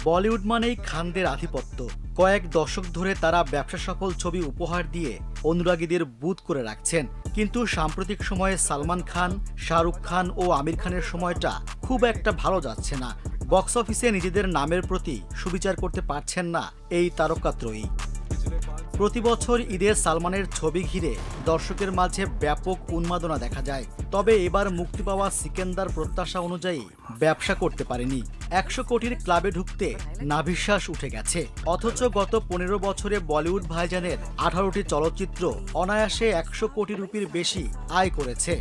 বলিউড মানেই খানদের আধিপত্য। কয়েক দশক ধরে তারা ব্যবসা সফল ছবি উপহার দিয়ে অনুরাগীদের বুঁদ করে রাখছেন। কিন্তু সাম্প্রতিক সময়ে সালমান খান, শাহরুখ খান ও আমির খানের সময়টা খুব একটা ভালো যাচ্ছে না। বক্স অফিসে নিজেদের নামের প্রতি সুবিচার করতে পারছেন না এই তারকাত্রয়ী। প্রতি বছর ঈদে সালমানের ছবি ঘিরে দর্শকের মাঝে ব্যাপক উন্মাদনা দেখা যায়। তবে এবার মুক্তি পাওয়া সিকেন্দার প্রত্যাশা অনুযায়ী ব্যবসা করতে পারেনি। 100 কোটির ক্লাবে ঢুকতে নাভিশ্বাস উঠে গেছে। অথচ গত 15 বছরে বলিউড ভাইজানের 18টি চলচ্চিত্র অনায়াসে 100 কোটি রুপির বেশি আয় করেছে।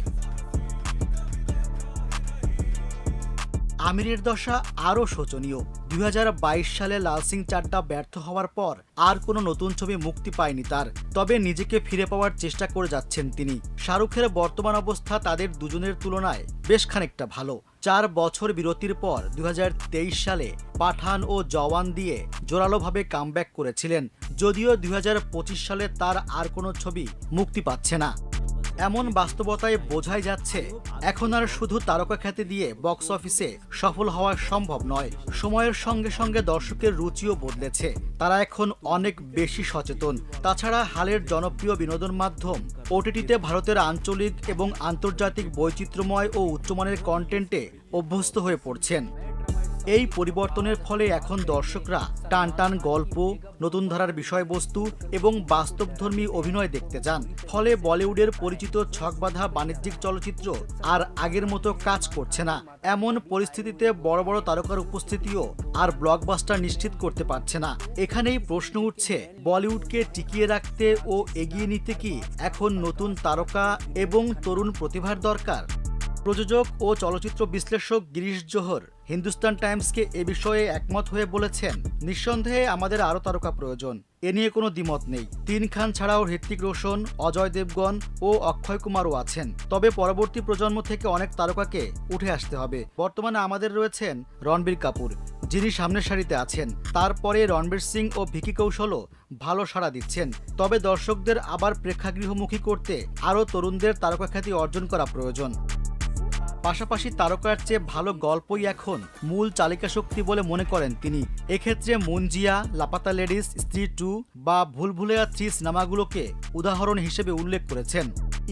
আমিরের দশা আরও শোচনীয়। 2022 সালে লাল সিং চাড্ডা ব্যর্থ হওয়ার পর আর কোনো নতুন ছবি মুক্তি পায়নি তার। তবে নিজেকে ফিরে পাওয়ার চেষ্টা করে যাচ্ছেন তিনি। শাহরুখের বর্তমান অবস্থা তাদের দুজনের তুলনায় বেশ খানিকটা ভালো। 4 বছর বিরতির পর 2023 সালে পাঠান ও জওয়ান দিয়ে জোরালোভাবে কামব্যাক করেছিলেন। যদিও 2025 সালে তার আর কোনো ছবি মুক্তি পাচ্ছে না। এমন বাস্তবতায় বোঝাই যাচ্ছে এখন আর শুধু তারকা খ্যাতি দিয়ে বক্স অফিসে সফল হওয়া সম্ভব নয়। সময়ের সঙ্গে সঙ্গে দর্শকের রুচিও বদলেছে। তারা এখন অনেক বেশি সচেতন। তাছাড়া হালের জনপ্রিয় বিনোদন মাধ্যম ওটিটিতে ভারতের আঞ্চলিক এবং আন্তর্জাতিক বৈচিত্র্যময় ও উচ্চমানের কন্টেন্টে অভ্যস্ত হয়ে পড়ছেন। এই পরিবর্তনের ফলে এখন দর্শকরা টান টান গল্প, নতুন ধারার বিষয়বস্তু এবং বাস্তবধর্মী অভিনয় দেখতে যান। ফলে বলিউডের পরিচিত ছকবাঁধা বাণিজ্যিক চলচ্চিত্র আর আগের মতো কাজ করছে না। এমন পরিস্থিতিতে বড় বড় তারকার উপস্থিতিও আর ব্লকবাস্টার নিশ্চিত করতে পারছে না। এখানেই প্রশ্ন উঠছে, বলিউডকে টিকিয়ে রাখতে ও এগিয়ে নিতে কি এখন নতুন তারকা এবং তরুণ প্রতিভার দরকার? প্রযোজক ও চলচ্চিত্র বিশ্লেষক গিরিশ জোহর হিন্দুস্তান টাইমসকে এ বিষয়ে একমত হয়ে বলেছেন, নিঃসন্দেহে আমাদের আরও তারকা প্রয়োজন। এ নিয়ে কোনো দ্বিমত নেই। 3 খান ছাড়াও হৃতিক রোশন, অজয় দেবগন ও অক্ষয় কুমারও আছেন। তবে পরবর্তী প্রজন্ম থেকে অনেক তারকাকে উঠে আসতে হবে। বর্তমানে আমাদের রয়েছেন রণবীর কাপুর, যিনি সামনের সারিতে আছেন। তারপরে রণবীর সিং ও ভিকি কৌশলও ভালো সাড়া দিচ্ছেন। তবে দর্শকদের আবার প্রেক্ষাগৃহমুখী করতে আরও তরুণদের তারকা খ্যাতি অর্জন করা প্রয়োজন। পাশাপাশি তারকার চেয়ে ভালো গল্পই এখন মূল চালিকা শক্তি বলে মনে করেন তিনি। এক্ষেত্রে মুনজিয়া, লাপাতা লেডিস, স্ত্রী 2 বা ভুলভুলাইয়া 3 সিনেমাগুলোকে উদাহরণ হিসেবে উল্লেখ করেছেন।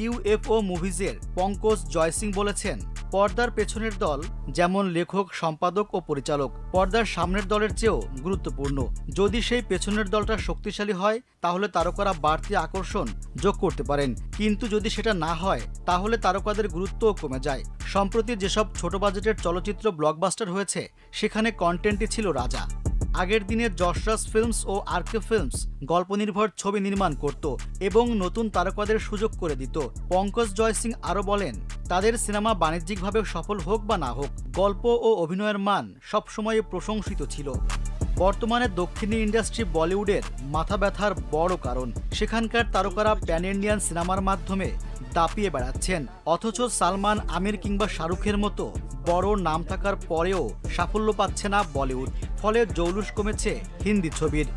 UFO মুভিজের পঙ্কজ জয়সিং বলেছেন, পর্দার পেছনের দল যেমন লেখক, সম্পাদক ও পরিচালক পর্দার সামনের দলের চেয়েও গুরুত্বপূর্ণ। যদি সেই পেছনের দলটা শক্তিশালী হয় তাহলে তারকারা বাড়তি আকর্ষণ যোগ করতে পারেন, কিন্তু যদি সেটা না হয় তাহলে তারকাদের গুরুত্বও কমে যায়। সম্প্রতি যেসব ছোট বাজেটের চলচ্চিত্র ব্লকবাস্টার হয়েছে সেখানে কন্টেন্টই ছিল রাজা। আগের দিনে যশরাজ ফিল্মস ও আরকে ফিল্মস গল্প নির্ভর ছবি নির্মাণ করত এবং নতুন তারকাদের সুযোগ করে দিত। পঙ্কজ জয়সিং আরও বলেন, তাদের সিনেমা বাণিজ্যিকভাবে সফল হোক বা না হোক, গল্প ও অভিনয়ের মান সবসময় প্রশংসিত ছিল। বর্তমানে দক্ষিণী ইন্ডাস্ট্রি বলিউডের মাথা ব্যথার বড় কারণ। সেখানকার তারকারা প্যান ইন্ডিয়ান সিনেমার মাধ্যমে দাপিয়ে বেড়াচ্ছেন। অথচ সালমান, আমির কিংবা শাহরুখের মতো বড় নাম থাকার পরেও সাফল্য পাচ্ছে না বলিউড। ফলে জৌলুস কমেছে হিন্দি ছবির।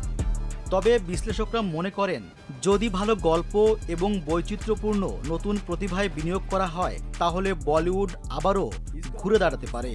তবে বিশ্লেষকরা মনে করেন, যদি ভালো গল্প এবং বৈচিত্র্যপূর্ণ নতুন প্রতিভায় বিনিয়োগ করা হয় তাহলে বলিউড আবারও ঘুরে দাঁড়াতে পারে।